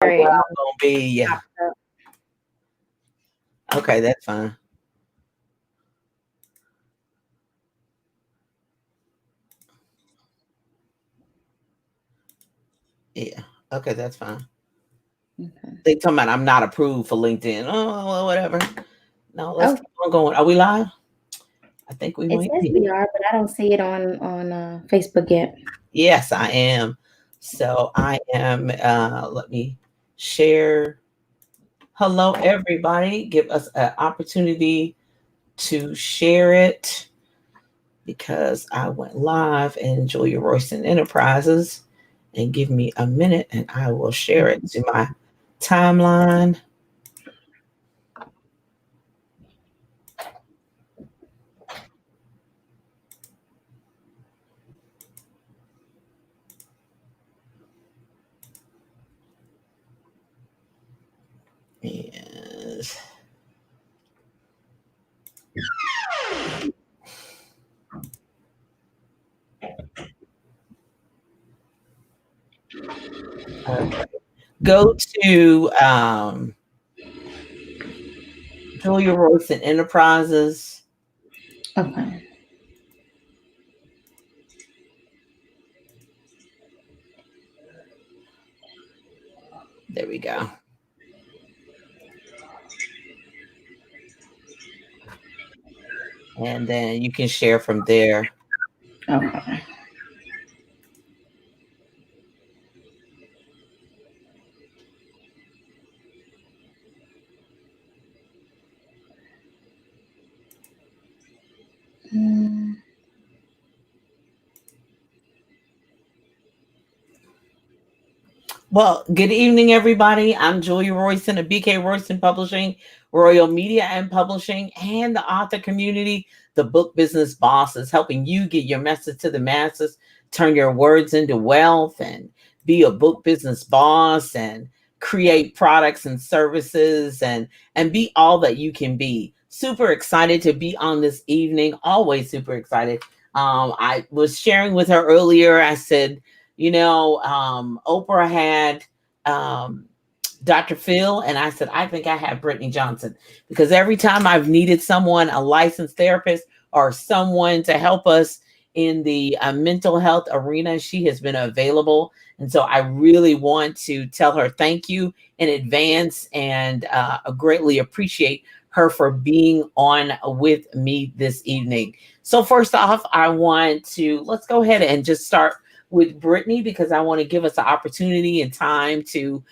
where I'm and gonna be. Yeah. popped up. Okay, that's fine. Yeah. Okay, that's fine. Okay. They talking about I'm not approved for LinkedIn. Oh, well, whatever. No, let's Oh, keep on going. Are we live? I think we it might says be. we are, but I don't see it on Facebook yet. Yes, I am. So I am. Let me share. Hello, everybody. Give us an opportunity to share it because I went live and Julia Royston Enterprises. And give me a minute and I will share it to my timeline. Yes. Okay. Go to Julia Royston Enterprises. Okay. There we go. And then you can share from there. Okay. Mm. Well, good evening, everybody. I'm Julia Royston of BK Royston Publishing, Royal Media and Publishing, and the author community, the book business bosses, helping you get your message to the masses, turn your words into wealth, and be a book business boss, and create products and services, and be all that you can be. Super excited to be on this evening. Always super excited. I was sharing with her earlier. I said, Oprah had um, Dr. Phil, and I said, I think I have Brittany Johnson because every time I've needed someone, a licensed therapist or someone to help us in the mental health arena, she has been available. And so I really want to tell her thank you in advance and greatly appreciate her for being on with me this evening. So first off, let's go ahead and just start with Brittany because I want to give us an opportunity and time to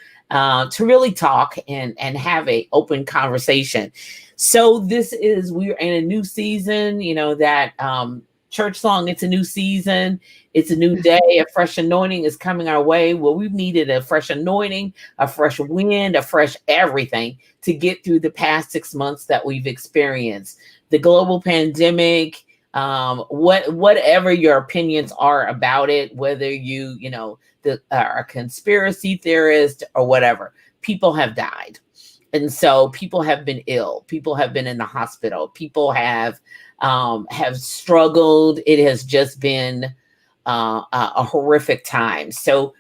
really talk and have a open conversation. So we're in a new season, that church song, it's a new season, it's a new day, a fresh anointing is coming our way. Well, we've needed a fresh anointing, a fresh wind, a fresh everything to get through the past 6 months that we've experienced. The global pandemic, whatever your opinions are about it, whether are a conspiracy theorist or whatever, people have died. And so people have been ill. People have been in the hospital. People have struggled. It has just been a horrific time. So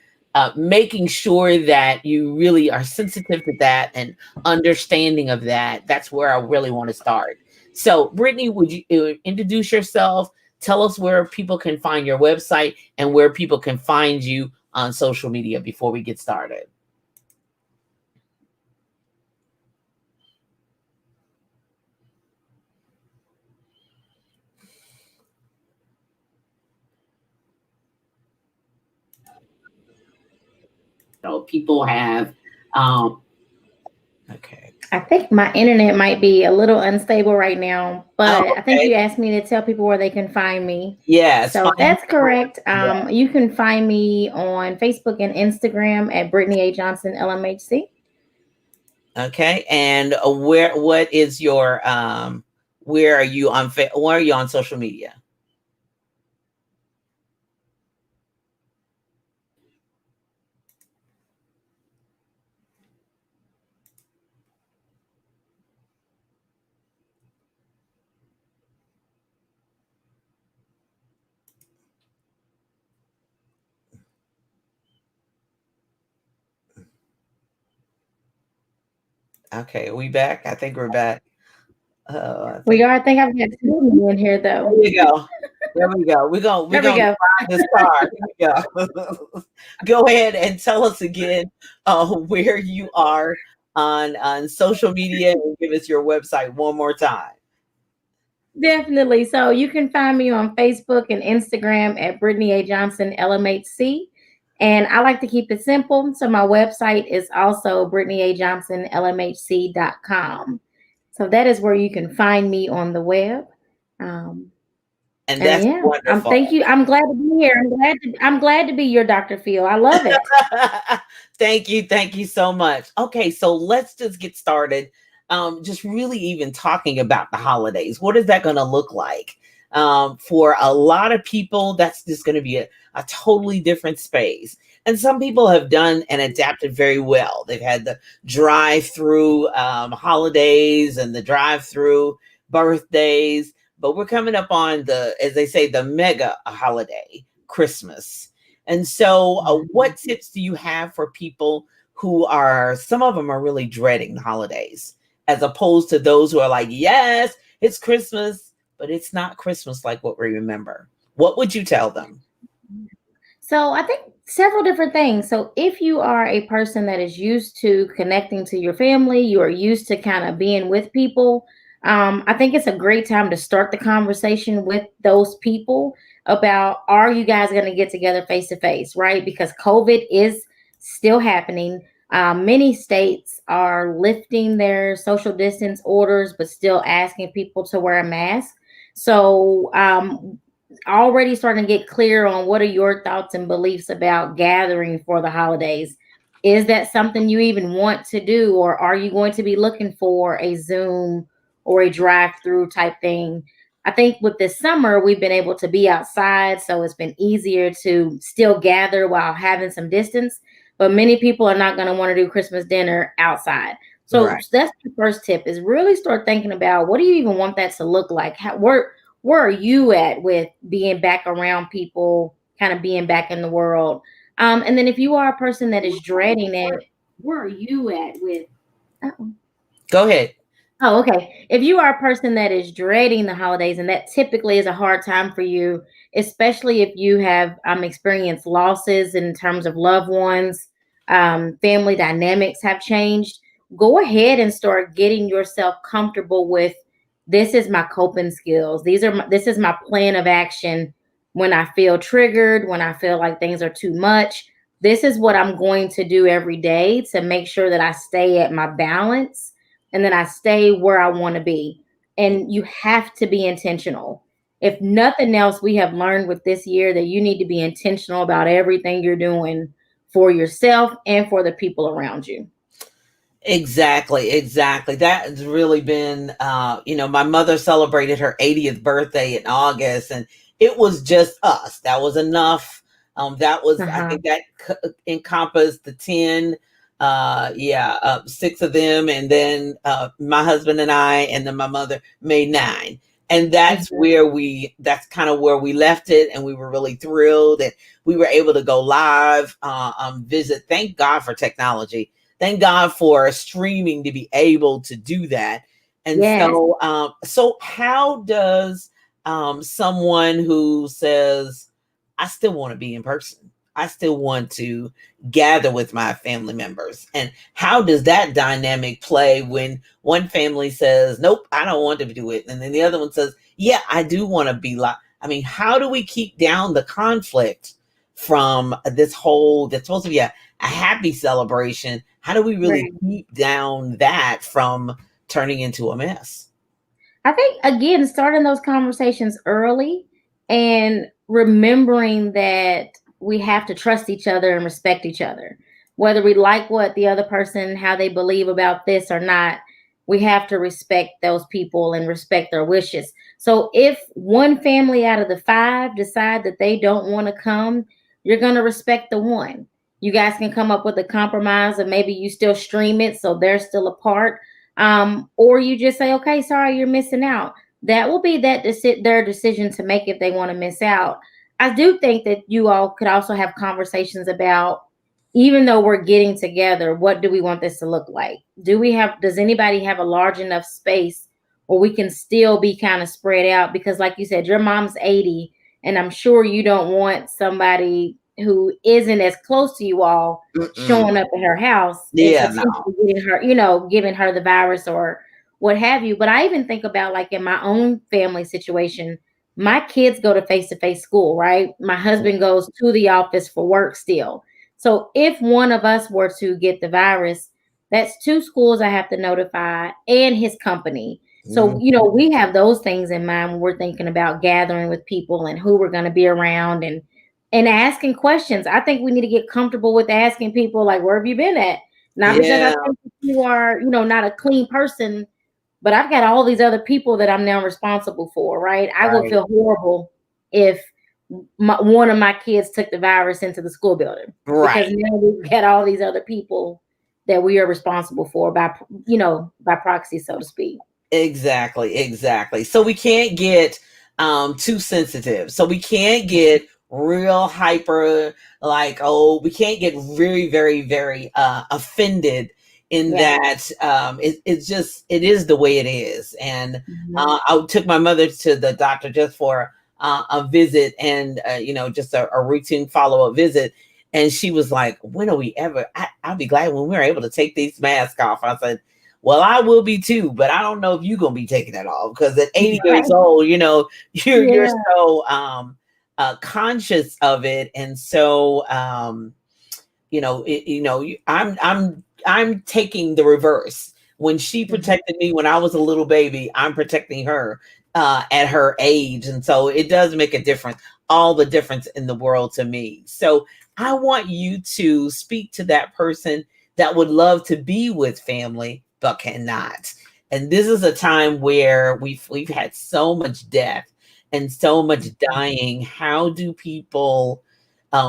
making sure that you really are sensitive to that and understanding of that, that's where I really want to start. So Brittany, would you introduce yourself? Tell us where people can find your website and where people can find you on social media before we get started. So people have, okay. I think my internet might be a little unstable right now, but Oh, I think okay. you asked me to tell people where they can find me. Yeah, so that's correct. Yeah. You can find me on Facebook and Instagram at Brittany A. Johnson LMHC. Okay, and what is your where are you on social media? Okay, we back? I think we're back. I We think are. I think I've got two in here there though. we go. There we go. We're There we gonna go. ride this car. Here we go. Go ahead and tell us again where you are on social media and give us your website one more time. Definitely. So you can find me on Facebook and Instagram at Brittany A. Johnson LMHC. And I like to keep it simple. So my website is also Brittany A. Johnson LMHC.com. So that is where you can find me on the web. Um, And and that's yeah, wonderful. thank you. I'm glad to be here. I'm glad to be your Dr. Phil. I love it. Thank you. Thank you so much. Okay, so let's just get started. Just really even talking about the holidays. What is that going to look like? For a lot of people, that's just going to be a totally different space. And some people have done and adapted very well. They've had the drive through holidays and the drive through birthdays. But we're coming up on the, as they say, the mega holiday, Christmas. And so, what tips do you have for people who are, some of them are really dreading the holidays, as opposed to those who are like, yes, it's Christmas, but it's not Christmas like what we remember? What would you tell them? So I think several different things. So if you are a person that is used to connecting to your family, you are used to kind of being with people. I think it's a great time to start the conversation with those people about, are you guys going to get together face to face, right? Because COVID is still happening. Many states are lifting their social distance orders, but still asking people to wear a mask. So already starting to get clear on, what are your thoughts and beliefs about gathering for the holidays? Is that something you even want to do, or are you going to be looking for a Zoom or a drive-through type thing? I think with this summer, we've been able to be outside, so it's been easier to still gather while having some distance. But many people are not going to want to do Christmas dinner outside. So Right. that's the first tip: is really start thinking about, what do you even want that to look like? Where are you at with being back around people, kind of being back in the world? And then if you are a person that is dreading it, where are you at with? Uh-oh. Go ahead. Oh, okay. If you are a person that is dreading the holidays, and that typically is a hard time for you, especially if you have experienced losses in terms of loved ones, family dynamics have changed, go ahead and start getting yourself comfortable with, this is my coping skills. This is my plan of action when I feel triggered, when I feel like things are too much. This is what I'm going to do every day to make sure that I stay at my balance and then I stay where I want to be. And you have to be intentional. If nothing else, we have learned with this year that you need to be intentional about everything you're doing for yourself and for the people around you. Exactly, exactly. That has really been, my mother celebrated her 80th birthday in August, and it was just us. That was enough. That was, I Uh-huh. think that encompassed the 10, yeah, six of them, and then my husband and I, and then my mother made nine. And that's kind of where we left it. And we were really thrilled that we were able to go live, visit. Thank God for technology, thank God for streaming to be able to do that. And Yes. so how does someone who says, I still want to be in person, I still want to gather with my family members, and how does that dynamic play when one family says, nope, I don't want to do it, and then the other one says, yeah, I do want to be like, I mean, how do we keep down the conflict from this whole, that's supposed to be a happy celebration? How do we really Right. keep down that from turning into a mess? I think, again, starting those conversations early and remembering that we have to trust each other and respect each other. Whether we like what the other person, how they believe about this or not, we have to respect those people and respect their wishes. So if one family out of the five decide that they don't want to come, you're going to respect the one. You guys can come up with a compromise, and maybe you still stream it so they're still apart, or you just say, okay, sorry, you're missing out. That will be their decision to make if they want to miss out. I do think that you all could also have conversations about, even though we're getting together, what do we want this to look like? Does anybody have a large enough space where we can still be kind of spread out? Because, like you said, your mom's 80, and I'm sure you don't want somebody who isn't as close to you all Mm-mm. showing up at her house and Yeah, no. potentially getting her, giving her the virus or what have you. But I even think about, like, in my own family situation, my kids go to face school, right? My husband goes to the office for work still. So if one of us were to get the virus, that's two schools I have to notify and his company. So, Mhm. we have those things in mind when we're thinking about gathering with people and who we're going to be around, and asking questions. I think we need to get comfortable with asking people, like, where have you been at? Not because I Yeah, think that you are, not a clean person, but I've got all these other people that I'm now responsible for, right? I would right, feel horrible if one of my kids took the virus into the school building, because right. now we've got all these other people that we are responsible for by proxy, so to speak. Exactly, exactly. So we can't get too sensitive. So we can't get real hyper, like, oh, we can't get very, very, very offended in Yeah. that it's just it is the way it is. And Mhm. I took my mother to the doctor just for a visit, and just a routine follow-up visit. And she was like, when are we ever I'll be glad when we're able to take these masks off. I said, well, I will be too, but I don't know if you're gonna be taking it off, because at 80 years Right. old, you're Yeah. so conscious of it. And so I'm taking the reverse. When she Mhm. protected me when I was a little baby, I'm protecting her at her age. And so it does make a difference, all the difference in the world to me. So I want you to speak to that person that would love to be with family but cannot. And this is a time where we've had so much death and so much dying. How do people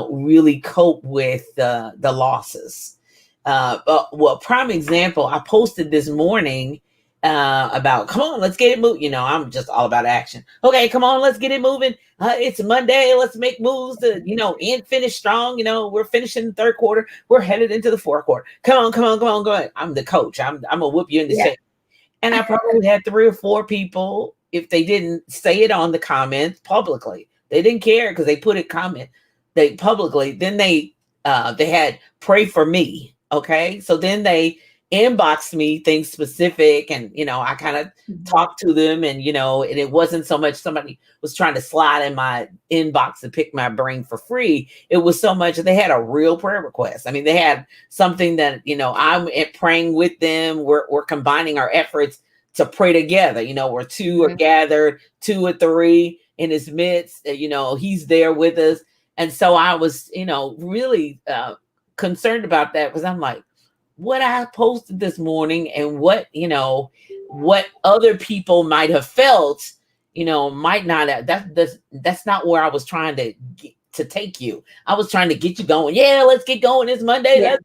really cope with the losses? Well, prime example, I posted this morning about, come on, let's get it moving. I'm just all about action. Okay, come on, let's get it moving. It's Monday. Let's make moves to, end finish strong. We're finishing the third quarter. We're headed into the fourth quarter. Come on, come on, come on, go ahead. I'm the coach. I'm gonna whoop you in the Yeah. shape. And I probably had 3 or 4 people, if they didn't say it on the comments publicly, they didn't care because they put it comment they publicly. Then they had pray for me. Okay. So then they inboxed me things specific, and I kind of Mhm. talked to them, and and it wasn't so much somebody was trying to slide in my inbox and pick my brain for free. It was so much they had a real prayer request. I mean, they had something that I'm praying with them. We're combining our efforts to pray together. Where two are Mhm. gathered, two or three in his midst. He's there with us. And so I was, really concerned about that, because I'm like, what I posted this morning and what other people might have felt, might not have, that's not where I was trying to get, to take you. I was trying to get you going. Yeah, let's get going. It's Monday. Yeah. Let's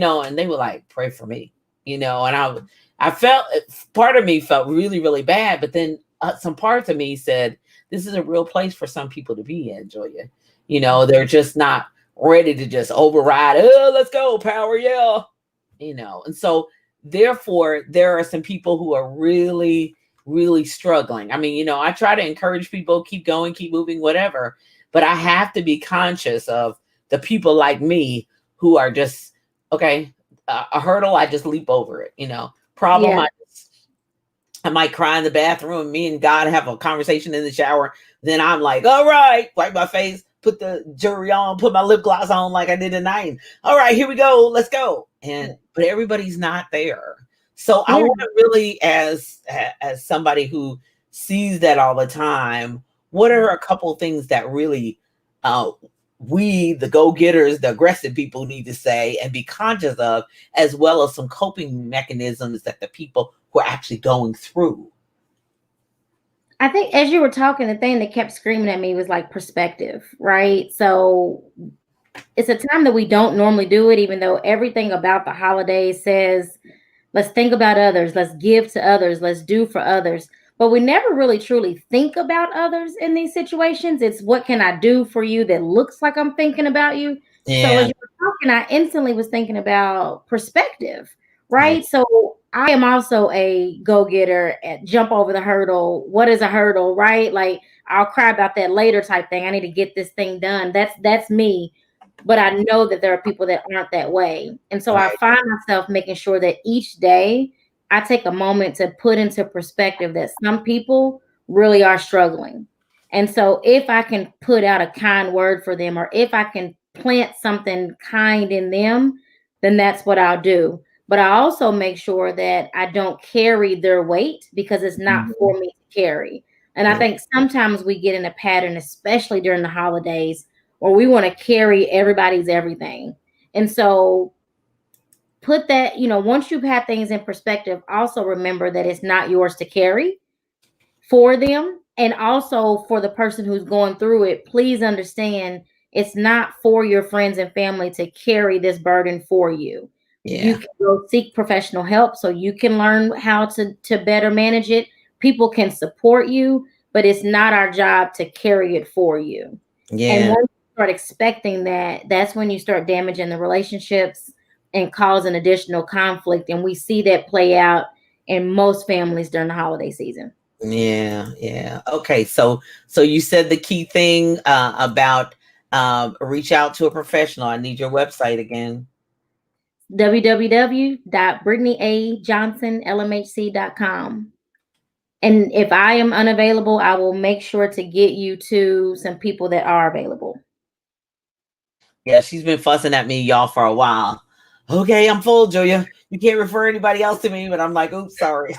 go. And they were like, pray for me, and I felt, part of me felt really, really bad, but then some parts of me said, this is a real place for some people to be in, Julia. They're just not ready to just override. Oh, let's go, power, yeah. And so therefore there are some people who are really, really struggling. I mean, I try to encourage people, keep going, keep moving, whatever, but I have to be conscious of the people like me who are just, okay, a hurdle, I just leap over it. Problem, Yeah. I might cry in the bathroom. Me and God have a conversation in the shower. Then I'm like, all right, wipe my face, put the jewelry on, put my lip gloss on like I did tonight. All right, here we go. Let's go. Yeah. But everybody's not there. So I Yeah. want to really, as somebody who sees that all the time, what are a couple things that really uh, we, the go getters, the aggressive people, need to say and be conscious of, as well as some coping mechanisms that the people who are actually going through. I think as you were talking, the thing that kept screaming at me was like perspective, right? So it's a time that we don't normally do it, even though everything about the holidays says, let's think about others, let's give to others, let's do for others. But we never really truly think about others in these situations. It's what can I do for you that looks like I'm thinking about you. So Yeah. as you were talking, I instantly was thinking about perspective, Yeah. right? So I am also a go-getter at jump over the hurdle. What is a hurdle, right? Like I'll cry about that later type thing. I need to get this thing done. That's me. But I know that there are people that aren't that way. And so I Right. find myself making sure that each day I take a moment to put into perspective that some people really are struggling. And so if I can put out a kind word for them, or if I can plant something kind in them, then that's what I'll do. But I also make sure that I don't carry their weight because it's not Mhm. for me to carry. And I Yeah. think sometimes we get in a pattern, especially during the holidays, where we want to carry everybody's everything. And so put that, once you've had things in perspective, also remember that it's not yours to carry for them. And also for the person who's going through it, please understand it's not for your friends and family to carry this burden for you. You Yeah. can go seek professional help so you can learn how to better manage it. People can support you, but it's not our job to carry it for you. And Yeah. once you start expecting that, that's when you start damaging the relationships and causing additional conflict. And we see that play out in most families during the holiday season. Yeah, yeah. Okay, so you said the key thing about reach out to a professional. I need your website again. www.brittanyajonsonlmhc.com. And if I am unavailable, I will make sure to get you to some people that are available. Yeah, she's been fussing at me, y'all, for a while. Okay, I'm full, Julia. You can't refer anybody else to me, but I'm like, oops, sorry.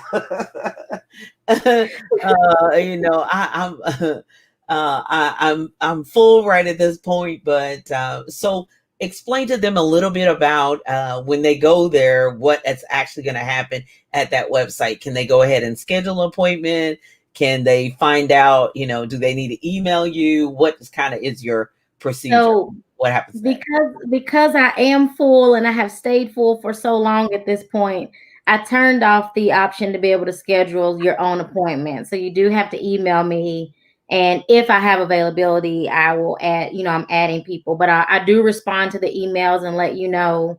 I'm I'm full right at this point, but so explain to them a little bit about when they go there, what it's actually going to happen at that website. Can they go ahead and schedule an appointment? Can they find out, do they need to email you? What is kind of is your procedure? So What happens next? because I am full and I have stayed full for so long at this point, I turned off the option to be able to schedule your own appointment. So you do have to email me. And if I have availability, I will add, I'm adding people, but I do respond to the emails and let you know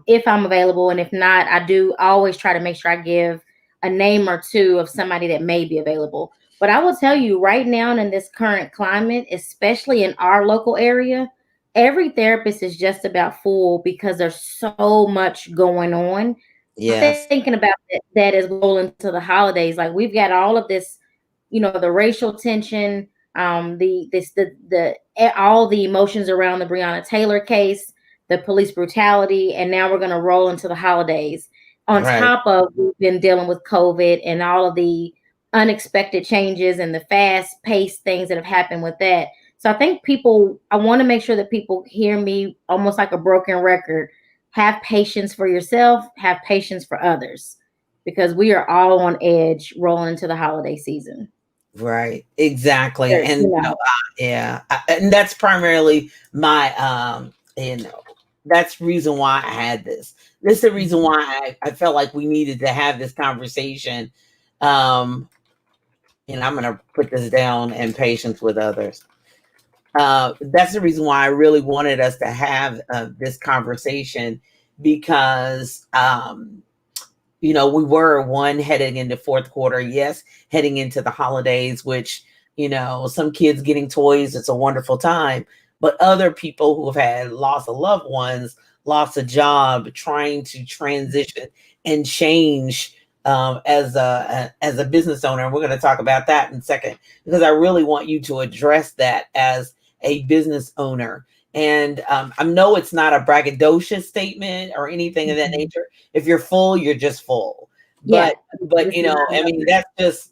if I'm available. And if not, I do always try to make sure I give a name or two of somebody that may be available. But I will tell you right now in this current climate, especially in our local area, every therapist is just about full because there's so much going on. I'm Yes. thinking about that as we roll into the holidays. Like we've got all of this, the racial tension, all the emotions around the Breonna Taylor case, the police brutality, and now we're going to roll into the holidays. On Right. top of we've been dealing with COVID and all of the unexpected changes and the fast paced things that have happened with that. So I think I want to make sure that people hear me almost like a broken record. Have patience for yourself, have patience for others, because we are all on edge rolling into the holiday season. Right, exactly, There, and you know, yeah, and that's primarily my that's the reason why I had this. This is the reason Mhm. why I felt like we needed to have this conversation. Um, and I'm gonna put this down and patience with others. That's the reason why I really wanted us to have this conversation because we were one heading into fourth quarter, yes, heading into the holidays, which, some kids getting toys, it's a wonderful time. But other people who have had loss of loved ones, lost a job, trying to transition and change as a business owner. And we're going to talk about that in a second, because I really want you to address that as a business owner. And I know it's not a braggadocious statement or anything of that Mhm. nature. If you're full, you're just full. Yeah, But this is not I about mean, that. that's just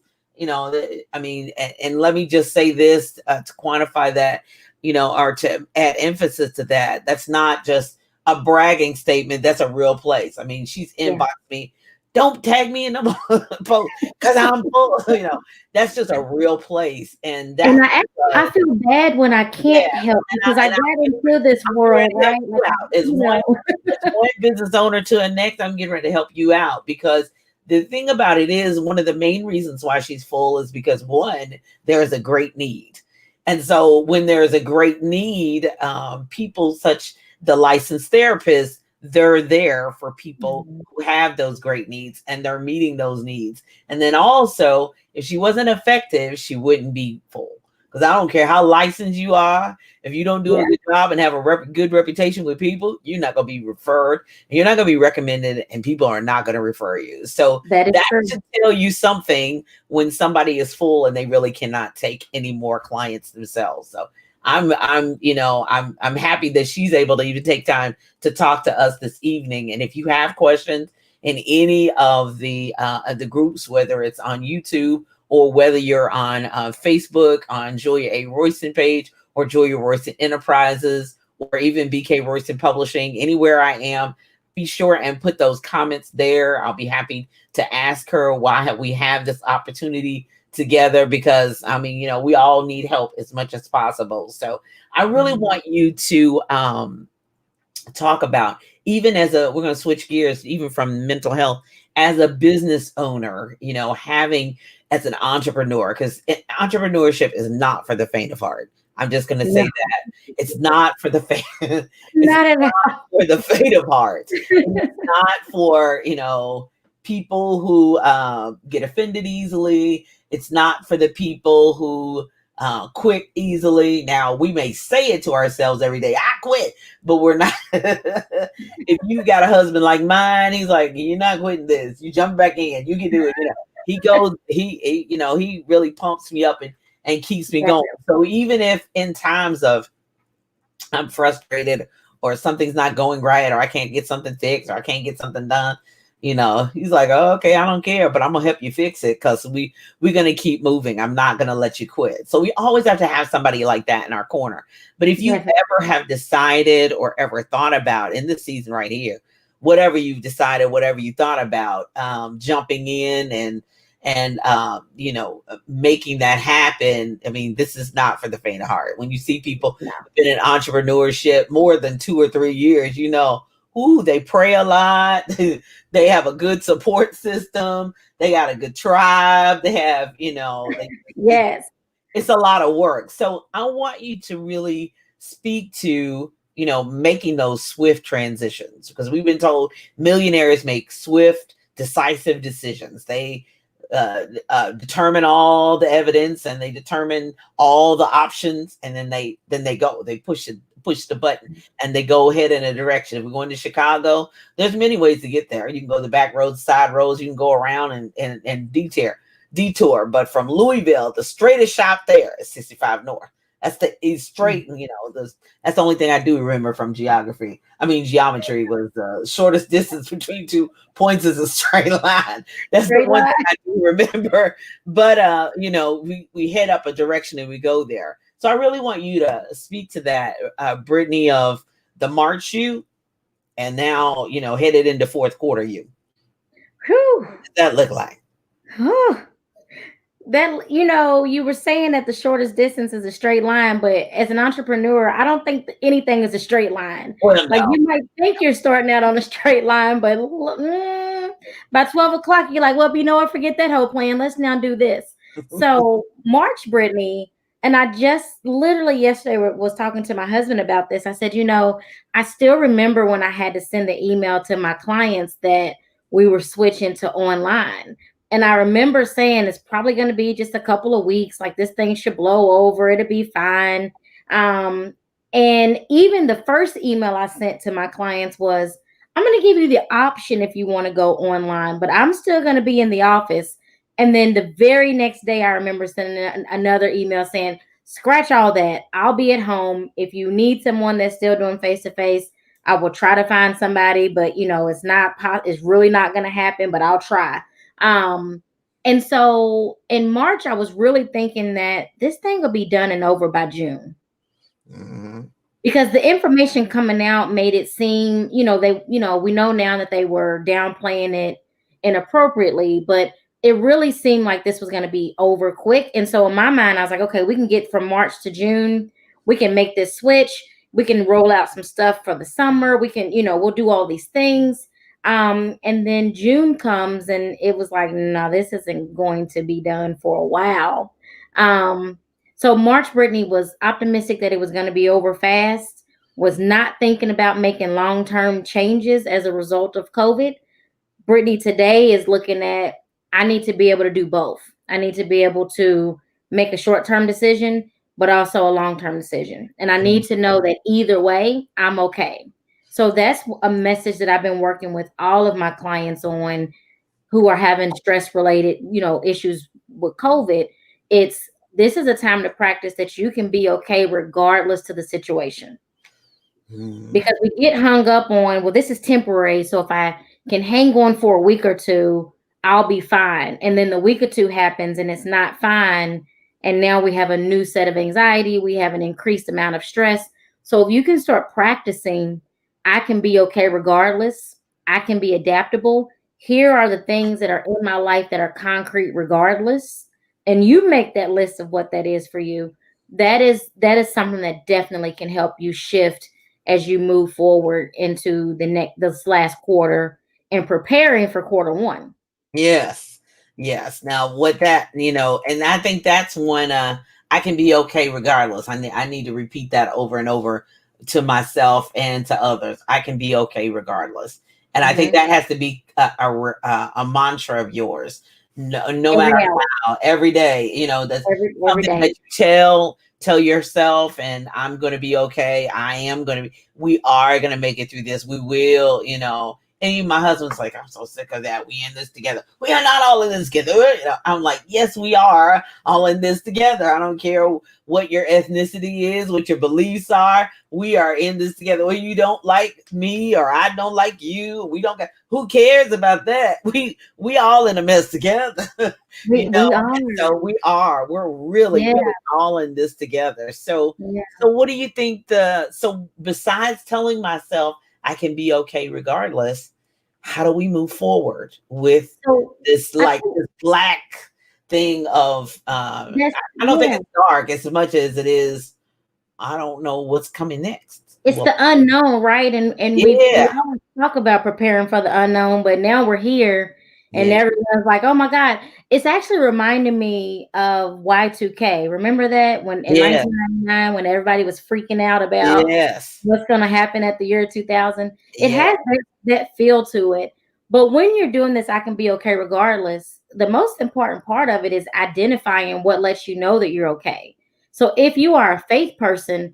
I mean, and let me just say this to quantify that, or to add emphasis to that. That's not just a bragging statement. That's a real place. I mean, she's Yeah. inboxed me. Don't tag me in the post because I'm full. That's just a real place, and And that's I feel bad when I yeah. can't help because I And got into this I'm getting ready world, to help right? you Like, out. As you one know. business owner to the next, I'm getting ready to help you out, because the thing about it is one of the main reasons why she's full is because one, there is a great need. And so when there's a great need, people such the licensed therapists, they're there for people Mhm. who have those great needs and they're meeting those needs. And then also, if she wasn't effective, she wouldn't be full. Because I don't care how licensed you are, if you don't do a Yeah, good job and have a good reputation with people, you're not going to be referred, and you're not going to be recommended, and people are not going to refer you. So that is that true. should tell you something when somebody is full and they really cannot take any more clients themselves. So I'm happy that she's able to even take time to talk to us this evening. And if you have questions in any of the groups, whether it's on YouTube or whether you're on Facebook on Julia A. Royston page or Julia Royston Enterprises or even BK Royston Publishing, anywhere I am, be sure and put those comments there. I'll be happy to ask her why we have this opportunity together, because I mean, we all need help as much as possible. So I really Mhm. want you to talk about, even as a, we're going to switch gears even from mental health, as a business owner, having, as an entrepreneur, because entrepreneurship is not for the faint of heart. I'm just going to say No, that it's not for the faint. It's not at for the faint of heart. And all. it's not for, people who get offended easily. It's not for the people who quit easily. Now, we may say it to ourselves every day, I quit, but we're not. If you got a husband like mine, he's like, you're not quitting this. You jump back in. You can do it. He goes, he really pumps me up and keeps me going. So even if in times of I'm frustrated or something's not going right or I can't get something fixed or I can't get something done, he's like, oh, okay, I don't care, but I'm gonna help you fix it, because we're gonna keep moving. I'm not gonna let you quit. So we always have to have somebody like that in our corner. But if you Definitely. ever have decided or ever thought about in this season right here, whatever you've decided, whatever you thought about, jumping in and making that happen. I mean, this is not for the faint of heart. When you see people No. been in entrepreneurship more than 2 or 3 years, ooh, they pray a lot. They have a good support system. They got a good tribe. They have, Yes. it's a lot of work. So I want you to really speak to, making those swift transitions, because we've been told millionaires make swift, decisive decisions. They determine all the evidence and they determine all the options, and then they push the button and they go ahead in a direction. If we're going to Chicago, there's many ways to get there. You can go the back roads, side roads, you can go around and detour. But from Louisville, the straightest shot there is 65 North. That's the is straight. That's the only thing I do remember from geography. I mean, geometry was the shortest distance between 2 points is a straight line. That's the Straight one line. thing I do remember. But we head up a direction and we go there. So I really want you to speak to that, Brittany, of the March shoot, and now headed into fourth quarter you. Whew. What does that look like? Whew. That, you were saying that the shortest distance is a straight line, but as an entrepreneur, I don't think that anything is a straight line. Well, Like, no. you might think you're starting out on a straight line, but by 12 o'clock, you're like, well, you know what? Forget that whole plan. Let's now do this. So, March, Brittany, and I just literally yesterday was talking to my husband about this. I said, I still remember when I had to send the email to my clients that we were switching to online. And I remember saying it's probably going to be just a couple of weeks. Like, this thing should blow over. It'll be fine. Um, and even the first email I sent to my clients was, I'm going to give you the option if you want to go online, but I'm still going to be in the office. And then the very next day, I remember sending another email saying, scratch all that. I'll be at home. If you need someone that's still doing face to face, I will try to find somebody, but it's really not going to happen, but I'll try. Um, and so in March, I was really thinking that this thing will be done and over by June, Mhm. because the information coming out made it seem, we know now that they were downplaying it inappropriately, but it really seemed like this was going to be over quick. And so in my mind, I was like, okay, we can get from March to June. We can make this switch. We can roll out some stuff for the summer. We can, we'll do all these things. And then June comes and it was like, no, this isn't going to be done for a while. Um, So March, Brittany was optimistic that it was going to be over fast, was not thinking about making long-term changes as a result of COVID. Brittany today is looking at, I need to be able to do both. I need to be able to make a short-term decision, but also a long-term decision. And I need to know that either way, I'm okay. So that's a message that I've been working with all of my clients on who are having stress related, issues with COVID. It's This is a time to practice that you can be okay regardless to the situation, Mhm. because we get hung up on, well, this is temporary, so if I can hang on for a week or two, I'll be fine. And then the week or two happens and it's not fine, and now we have a new set of anxiety, we have an increased amount of stress. So if you can start practicing, I can be okay regardless, I can be adaptable, here are the things that are in my life that are concrete regardless, and you make that list of what that is for you, that is something that definitely can help you shift as you move forward into this last quarter and preparing for quarter one. Yes. Yes. Now what that, and I think that's when I can be okay regardless. I need to repeat that over and over to myself and to others. I can be okay regardless. And I think Mhm. that has to be a mantra of yours. No matter Every hour, every day, that's every something that day. you tell yourself, and I'm going to be okay. I am going to be, we are going to make it through this. We will, and even my husband's like, I'm so sick of that. We in this together. We are not all in this together. I'm like, yes, we are all in this together. I don't care what your ethnicity is, what your beliefs are. We are in this together. Well, you don't like me or I don't like you. We don't get, who cares about that? We all in a mess together. you know, We are. so we're really, Yeah, really all in this together. So yeah. so what do you think so besides telling myself I can be okay regardless, how do we move forward with So this, I like, think this black thing of that's I don't think yeah. it's dark as much as it is, I don't know what's coming next. It's Well, the unknown, right? And we yeah, always talk about preparing for the unknown, but now we're here and yeah, everyone's like, "Oh my God." It's actually reminding me of Y2K. Remember that when in yeah, 1999 when everybody was freaking out about yes, what's going to happen at the year 2000? It yeah, has that feel to it. But when you're doing this, I can be okay regardless. The most important part of it is identifying what lets you know that you're okay. So if you are a faith person,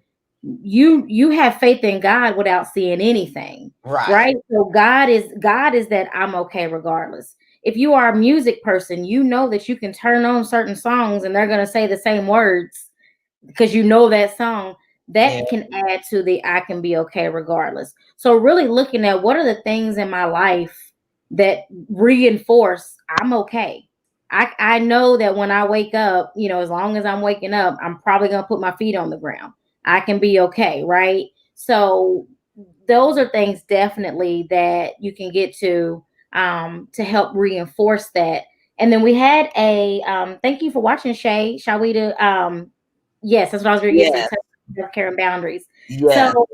you have faith in God without seeing anything, right, right? So God is that I'm okay regardless. If you are a music person, you know that you can turn on certain songs and they're going to say the same words because you know that song. yeah, That can add to the I can be okay regardless. So really looking at what are the things in my life that reinforce I'm okay. I know that when I wake up, as long as I'm waking up, I'm probably gonna put my feet on the ground. I can be okay, right? So those are things definitely that you can get to help reinforce that. And then we had a thank you for watching, Shay. Shall we do yes, that's what I was going to get to, yeah, self-care and boundaries. yeah, So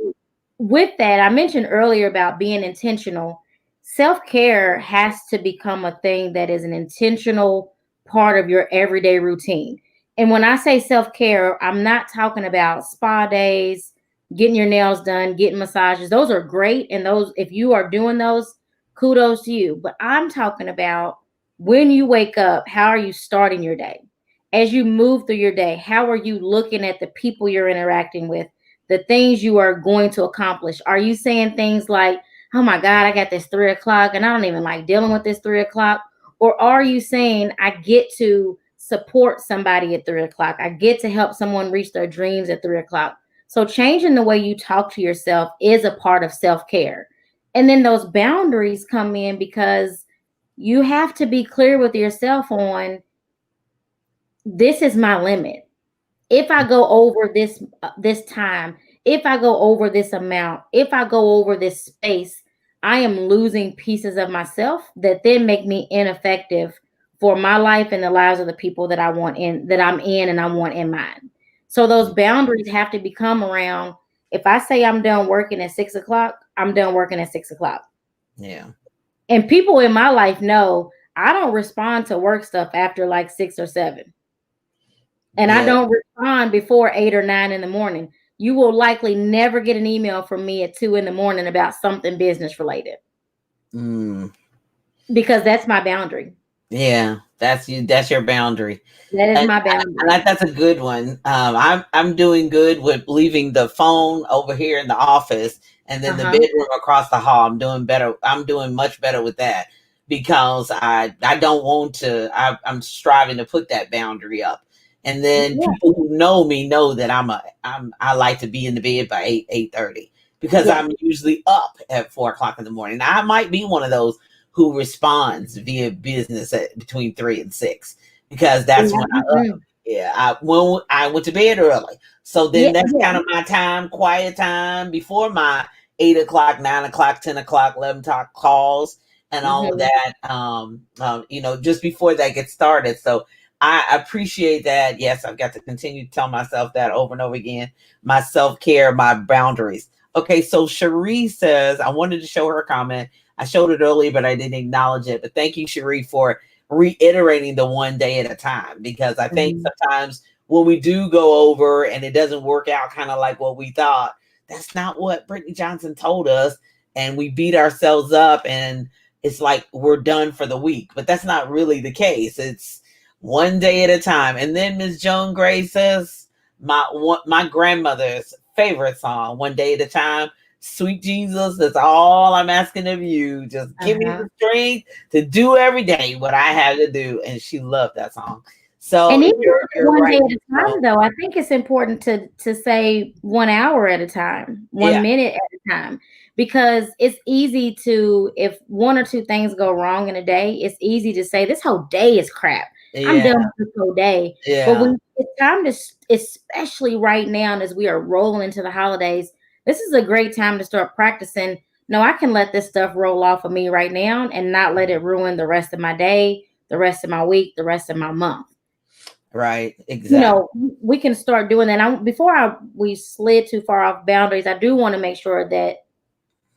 with that, I mentioned earlier about being intentional. Self-care has to become a thing that is an intentional part of your everyday routine. And when I say self-care, I'm not talking about spa days, getting your nails done, getting massages. Those are great. And those, if you are doing those, kudos to you. But I'm talking about when you wake up, how are you starting your day? As you move through your day, how are you looking at the people you're interacting with, the things you are going to accomplish? Are you saying things like, oh my God, I got this 3 o'clock and I don't even like dealing with this 3 o'clock? Or are you saying, I get to support somebody at 3 o'clock? I get to help someone reach their dreams at 3 o'clock. So changing the way you talk to yourself is a part of self care. And then those boundaries come in because you have to be clear with yourself on this is my limit. If I go over this time, if I go over this amount, if I go over this space, I am losing pieces of myself that then make me ineffective for my life and the lives of the people that I'm in and I want in mine. So those boundaries have to become around, if I say I'm done working at 6 o'clock, I'm done working at 6 o'clock. yeah, And people in my life know I don't respond to work stuff after like 6 or 7. and I Yeah. don't respond before 8 or 9 in the morning, you will likely never get an email from me at 2 in the morning about something business related Mm. because that's my boundary. Yeah, that's you. That's your boundary, That is and, my and boundary. that's a good one. I'm doing good with leaving the phone over here in the office, and then the Uh-huh. bedroom across the hall. I'm doing better. I'm doing much better with that because I don't want to. I'm striving to put that boundary up, and then Yeah. people who know me know that I like to be in the bed by 8:30 because Yes. I'm usually up at 4 o'clock in the morning. Now, I might be one of those who responds via business at between 3 and 6 because that's when I up. Mhm. Yeah, I went to bed early, so Yeah, then that's yeah. kind of my time, quiet time before my 8 o'clock, 9 o'clock, 10 o'clock, 11 o'clock calls and all of Mhm. that. Just before that gets started. So I appreciate that. Yes, I've got to continue to tell myself that over and over again. My self care, my boundaries. Okay, so Cherie says I wanted to show her comment. I showed it earlier, but I didn't acknowledge it. But thank you, Cherie, for reiterating the one day at a time because I think Mhm. sometimes when we do go over and it doesn't work out kind of like what we thought, that's not what Brittany Johnson told us. And we beat ourselves up and it's like we're done for the week. But that's not really the case. It's one day at a time. And then Miss Joan Gray says, my grandmother's favorite song, One Day at a Time. Sweet Jesus, that's all I'm asking of you. Just give me Uh-huh. the strength to do every day what I have to do. And she loved that song. So And even with the you're one day right. at a time, though, I think it's important to say 1 hour at a time, Yeah, 1 minute at a time, because it's easy to, if one or two things go wrong in a day, it's easy to say, "This whole day is crap. I'm yeah, done with this whole day." But yeah, when it's time to, especially right now as we are rolling into the holidays, this is a great time to start practicing. No, I can let this stuff roll off of me right now and not let it ruin the rest of my day, the rest of my week, the rest of my month. right. You Exactly. know, we can start doing that. Before we slid too far off boundaries, I do want to make sure that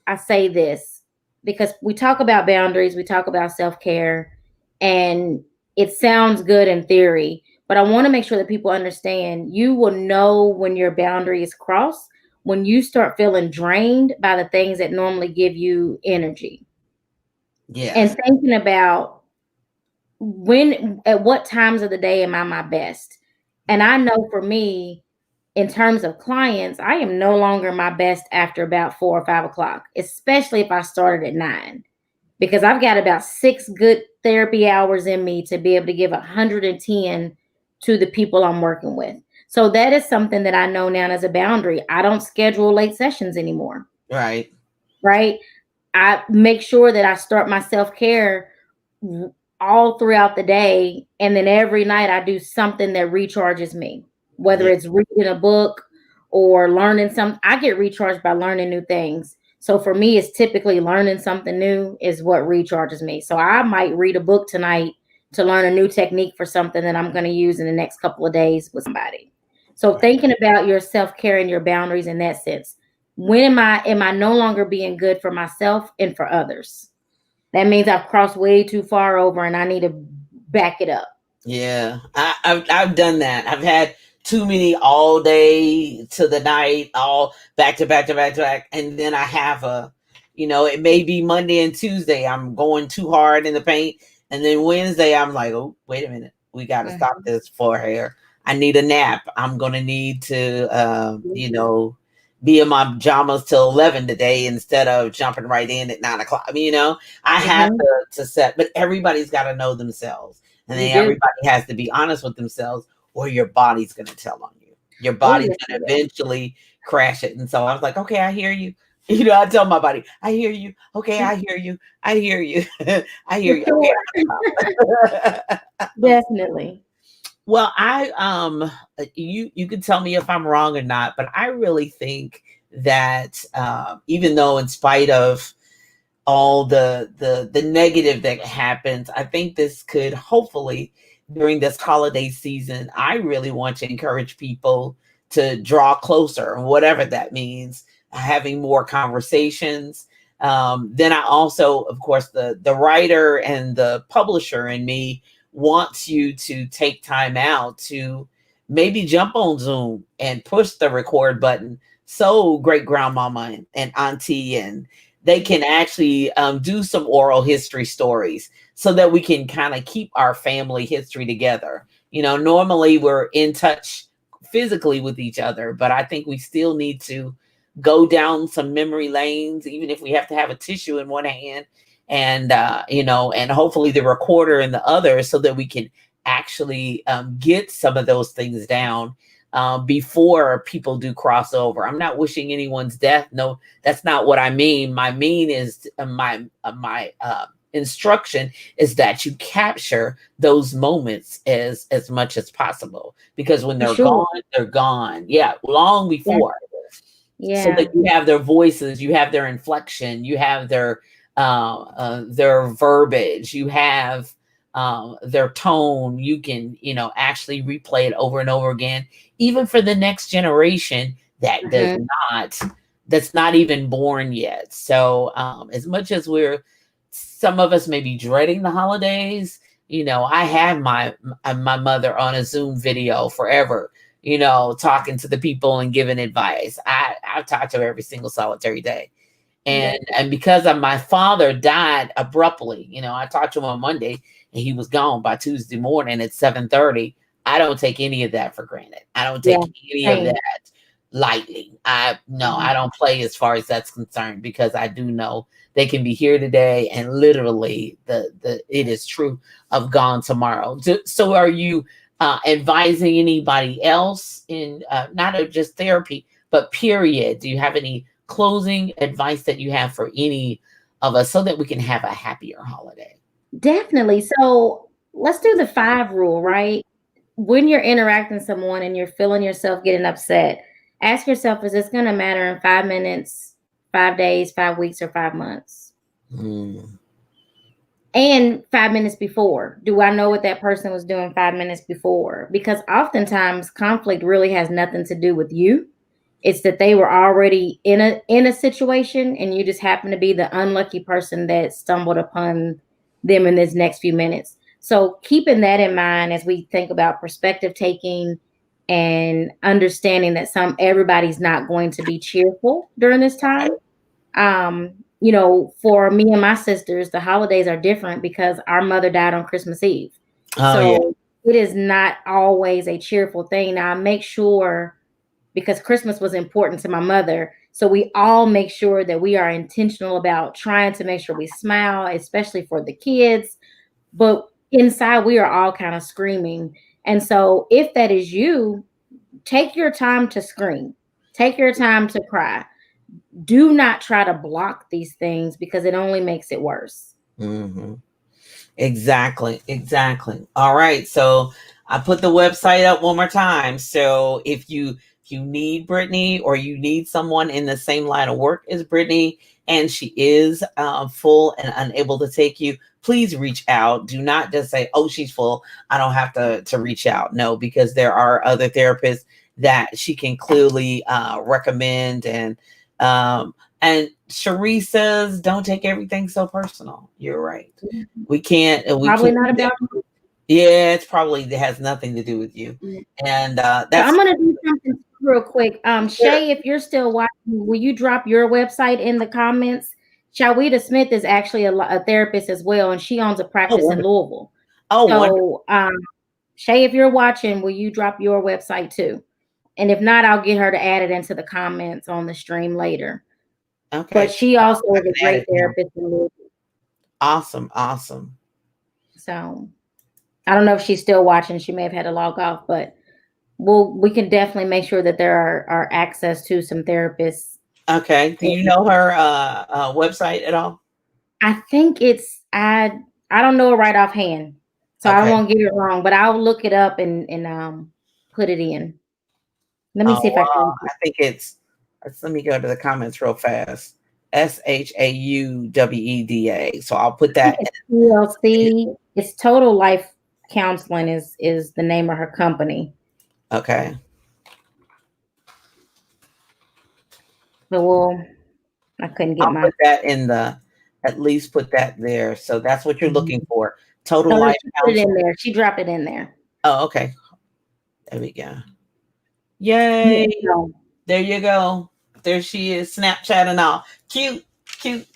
I say this because we talk about boundaries, we talk about self care, and it sounds good in theory, but I want to make sure that people understand you will know when your boundary is crossed when you start feeling drained by the things that normally give you energy Yes, and thinking about when, at what times of the day am I my best. And I know for me, in terms of clients, I am no longer my best after about 4 or 5 o'clock, especially if I started at 9, because I've got about 6 good therapy hours in me to be able to give 110 to the people I'm working with. So that is something that I know now as a boundary. I don't schedule late sessions anymore, right. right? I make sure that I start my self care all throughout the day. And then every night I do something that recharges me, whether Yeah, it's reading a book or learning something. I get recharged by learning new things. So for me, it's typically learning something new is what recharges me. So I might read a book tonight to learn a new technique for something that I'm going to use in the next couple of days with somebody. So right. thinking about your self care and your boundaries in that sense. When am I no longer being good for myself and for others? That means I've crossed way too far over and I need to back it up. Yeah, I've done that. I've had too many all day to the night, all back to back to back to back, and then I have it may be Monday and Tuesday. I'm going too hard in the paint, and then Wednesday I'm like, oh, wait a minute, we got to stop Mhm. this for here. I need a nap. I'm gonna need to, Mhm. be in my pajamas till 11 today instead of jumping right in at 9 o'clock. I have Mhm. to set, but everybody's got to know themselves and You then do. everybody has to be honest with themselves, or your body's going to tell on you. Your Oh, body's yes, going it to will. eventually crash it. And so I was like, okay, I hear you. I tell my body, I hear you. Okay, I hear you. I hear you. I hear For you. Okay, sure. I'm gonna stop. Definitely. Well, you can tell me if I'm wrong or not, but I really think that even though in spite of all the negative that happens, I think this could hopefully during this holiday season, I really want to encourage people to draw closer, whatever that means, having more conversations. Then I also, of course, the writer and the publisher in me wants you to take time out to maybe jump on Zoom and push the record button so great grandmama and auntie and they can actually do some oral history stories so that we can kind of keep our family history together. Normally we're in touch physically with each other, but I think we still need to go down some memory lanes, even if we have to have a tissue in one hand and and hopefully the recorder in the other, so that we can actually get some of those things down before people do crossover. I'm not wishing anyone's death. No, that's not what I mean. My mean is my instruction is that you capture those moments as much as possible, because when For they're sure. gone, they're gone. Yeah, long Yeah. before, so that Yeah. you have their voices, you have their inflection, you have their verbiage, you have their tone. You can actually replay it over and over again, even for the next generation that does Mhm. not that's not even born yet. So as much as some of us may be dreading the holidays, I have my mother on a Zoom video forever, talking to the people and giving advice. I've talked to her every single solitary day. And because of my father died abruptly, I talked to him on Monday and he was gone by Tuesday morning at 7:30. I don't take any of that for granted. I don't Yeah. take any of Same. that lightly. I No, Mhm. I don't play as far as that's concerned, because I do know they can be here today and literally the it is true of gone tomorrow. So are you advising anybody else in not just therapy, but period? Do you have any closing advice that you have for any of us so that we can have a happier holiday? Definitely. So let's do the 5 rule, right? When you're interacting with someone and you're feeling yourself getting upset, ask yourself, is this going to matter in 5 minutes, 5 days, 5 weeks, or 5 months? Mm. And 5 minutes before, do I know what that person was doing 5 minutes before? Because oftentimes conflict really has nothing to do with you. It's that they were already in a situation and you just happen to be the unlucky person that stumbled upon them in this next few minutes. So keeping that in mind as we think about perspective taking and understanding that everybody's not going to be cheerful during this time. For me and my sisters, the holidays are different because our mother died on Christmas Eve. Oh yeah. So it is not always a cheerful thing. Now I make sure, because Christmas was important to my mother. So we all make sure that we are intentional about trying to make sure we smile, especially for the kids. But inside, we are all kind of screaming. And so, if that is you, take your time to scream, take your time to cry. Do not try to block these things because it only makes it worse. Hmm. Exactly, exactly. All right. So I put the website up one more time. So if you need Brittany, or you need someone in the same line of work as Brittany, and she is full and unable to take you, please reach out. Do not just say, "Oh, she's full. I don't have to reach out." No, because there are other therapists that she can clearly recommend. And Cherie says, "Don't take everything so personal." You're right. We can't. We Probably can't not do that. about you. Yeah, it's probably it has nothing to do with you, and So I'm that's gonna do something real quick. sure. Shay, if you're still watching, will you drop your website in the comments? Shawita Smith is actually a therapist as well, and she owns a Oh, practice in wonderful. Louisville. Oh, wonderful. So, Shay, if you're watching, will you drop your website too? And if not, I'll get her to add it into the comments on the stream later. But Okay, she also I is a can add great it now. therapist in Louisville. Awesome, awesome. So I don't know if she's still watching. She may have had to log off, but we can definitely make sure that there are access to some therapists. Okay, do you know her website at all? I think I don't know it right offhand, so I don't Okay. want to get it wrong, but I'll look it up and put it in. Let me Oh, see if I can. I think let me go to the comments real fast. SHAUWEDA. So I'll put I think that it's TLC. It's Total Life Counseling is the name of her company. okay. But I couldn't get I'll my. put that in at least put that there. So that's what you're looking Mhm. for. Total So life she put it counseling. in there. She dropped it in there. Oh, okay. There we go. There Yay. you go. There you go. There she is, Snapchat and all. Cute, cute,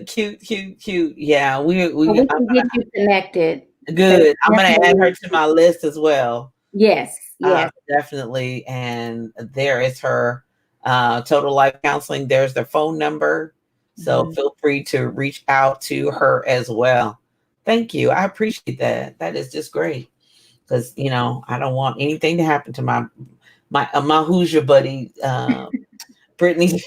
cute, cute, cute. Yeah, So we we I'm can get you connected. So good. I'm gonna add her definitely, to my list as well. yes, yes. Definitely. And there is her total life counseling. There's their phone number. So Mhm. feel free to reach out to her as well. Thank you. I appreciate that. That is just great. Because I don't want anything to happen to my Hoosier buddy, Brittany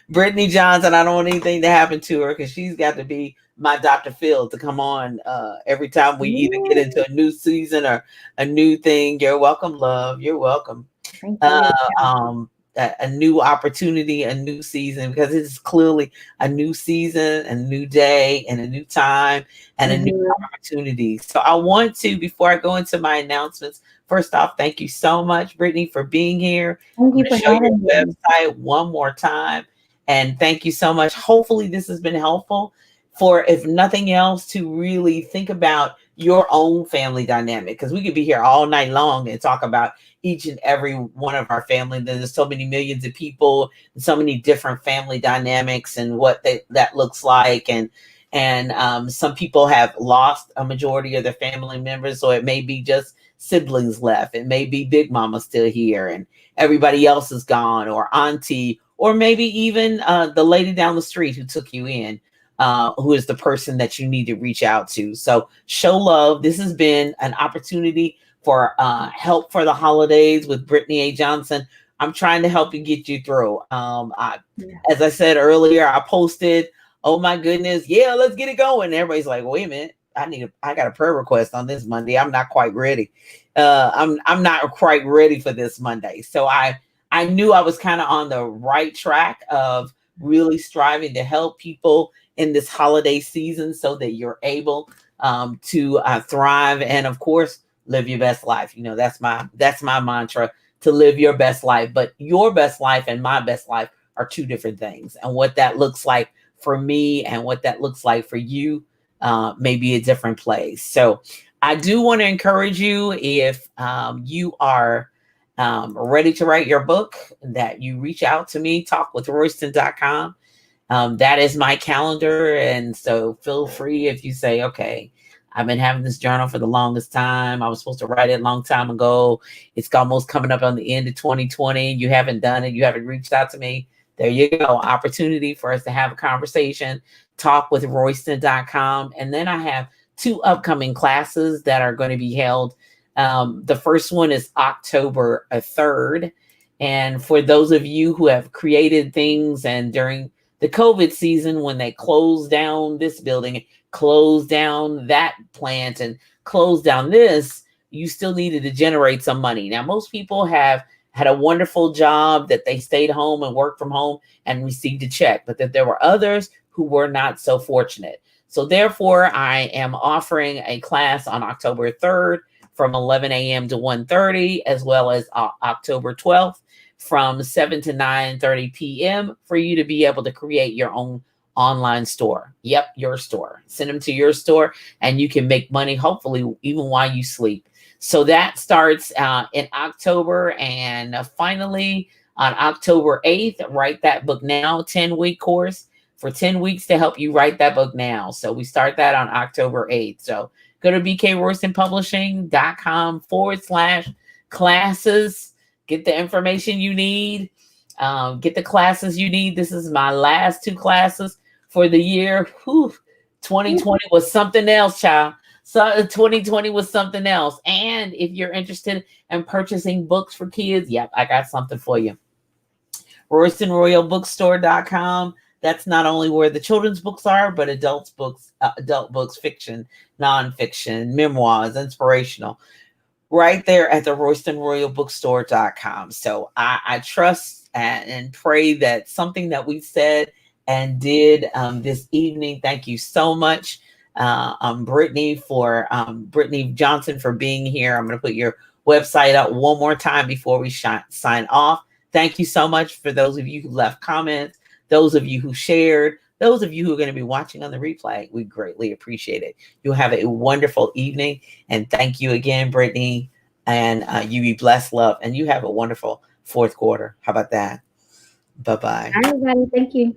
Brittany Johnson. I don't want anything to happen to her because she's got to be my Dr. Phil to come on every time we either get Yeah. into a new season or a new thing. You're welcome, love. You're welcome. Thank Uh, you. um, a new opportunity, a new season, because it's clearly a new season, a new day, and a new time, and a new Mhm. opportunity. So I want to, before I go into my announcements, first off, thank you so much, Brittany, for being here. Thank I'm you going to for show your having me. website one more time. And thank you so much. Hopefully, this has been helpful for, if nothing else, to really think about your own family dynamic, because we could be here all night long and talk about each and every one of our family. There's so many millions of people, and so many different family dynamics, and what that looks like. And some people have lost a majority of their family members, so it may be just siblings left. It may be Big Mama still here, and everybody else is gone, or auntie, or maybe even the lady down the street who took you in. Who is the person that you need to reach out to. So show love. This has been an opportunity for help for the holidays with Brittany A. Johnson. I'm trying to help you get you through. Yeah. As I said earlier, I posted, oh my goodness, yeah, let's get it going. Everybody's like, wait a minute, I got a prayer request on this Monday. I'm not quite ready. I'm not quite ready for this Monday. So I knew I was kind of on the right track of really striving to help people in this holiday season so that you're able to thrive, and of course live your best life. That's my mantra, to live your best life. But your best life and my best life are two different things, and what that looks like for me and what that looks like for you may be a different place. So I do want to encourage you, if you are ready to write your book, that you reach out to me, talkwithroyston.com. That is my calendar. And so feel free, if you say, okay, I've been having this journal for the longest time. I was supposed to write it a long time ago. It's almost coming up on the end of 2020. You haven't done it. You haven't reached out to me. There you go. Opportunity for us to have a conversation. Talk with Royston.com. And then I have two upcoming classes that are going to be held. The first one is October 3rd. And for those of you who have created things, and during the COVID season, when they closed down this building, closed down that plant, and closed down this, you still needed to generate some money. Now, most people have had a wonderful job that they stayed home and worked from home and received a check, but that there were others who were not so fortunate. So therefore, I am offering a class on October 3rd from 11 a.m. to 1:30, as well as October 12th from 7 to 9:30 p.m. for you to be able to create your own online store. Yep, your store. Send them to your store, and you can make money, hopefully, even while you sleep. So that starts in October. And finally, on October 8th, write that book now, 10-week course for 10 weeks to help you write that book now. So we start that on October 8th. So go to bkroystonpublishing.com/classes. Get the information you need. Get the classes you need. This is my last two classes for the year. Whew, 2020 was something else, child. So 2020 was something else. And if you're interested in purchasing books for kids, yep, I got something for you. RoystonRoyalBookstore.com. That's not only where the children's books are, but adult books, fiction, nonfiction, memoirs, inspirational, right there at the RoystonRoyalBookstore.com. So I trust and pray that something that we said and did this evening. Thank you so much, Brittany, for Brittany Johnson, for being here. I'm going to put your website up one more time before we sign off. Thank you so much for those of you who left comments, those of you who shared, those of you who are going to be watching on the replay. We greatly appreciate it. You'll have a wonderful evening. And thank you again, Brittany. and you be blessed, love, and you have a wonderful fourth quarter. How about that? Bye bye. All right, everybody. Thank you.